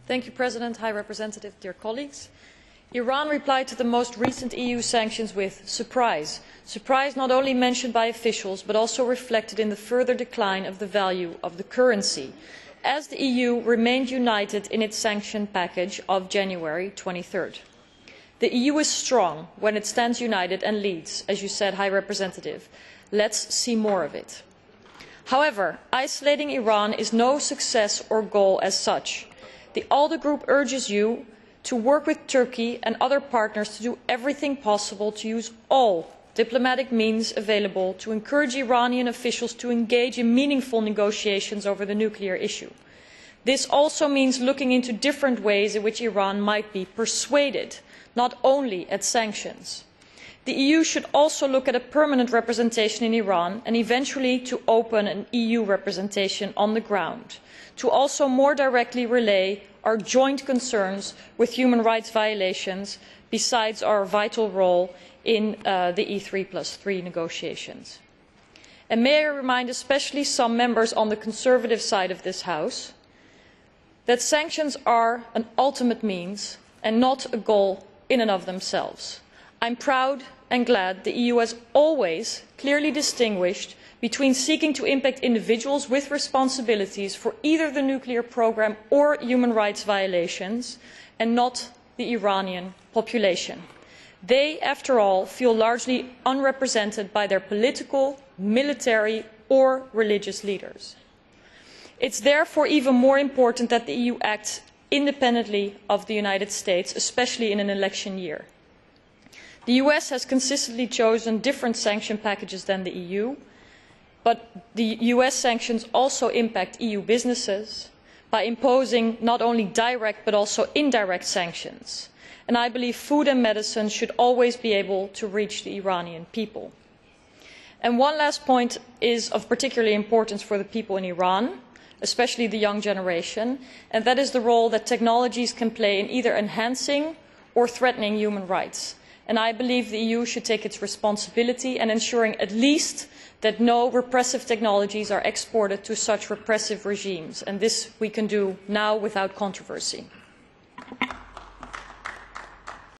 Mr President, High Representative, dear colleagues. Iran replied to the most recent EU sanctions with surprise. Surprise not only mentioned by officials, but also reflected in the further decline of the value of the currency, as the EU remained united in its sanction package of January 23rd. The EU is strong when it stands united and leads, as you said, High Representative. Let's see more of it. However, isolating Iran is no success or goal as such. The ALDE Group urges you to work with Turkey and other partners to do everything possible to use all diplomatic means available to encourage Iranian officials to engage in meaningful negotiations over the nuclear issue. This also means looking into different ways in which Iran might be persuaded, not only at sanctions. The EU should also look at a permanent representation in Iran and eventually to open an EU representation on the ground, to also more directly relay our joint concerns with human rights violations, besides our vital role in the E3+3 negotiations. And may I remind especially some members on the conservative side of this House that sanctions are an ultimate means and not a goal in and of themselves. I am proud and glad the EU has always clearly distinguished between seeking to impact individuals with responsibilities for either the nuclear programme or human rights violations, and not the Iranian population. They, after all, feel largely unrepresented by their political, military or religious leaders. It is therefore even more important that the EU acts independently of the United States, especially in an election year. The US has consistently chosen different sanction packages than the EU, but the US sanctions also impact EU businesses by imposing not only direct but also indirect sanctions. And I believe food and medicine should always be able to reach the Iranian people. And one last point is of particular importance for the people in Iran, especially the young generation, and that is the role that technologies can play in either enhancing or threatening human rights. And I believe the EU should take its responsibility in ensuring at least that no repressive technologies are exported to such repressive regimes, and this we can do now without controversy.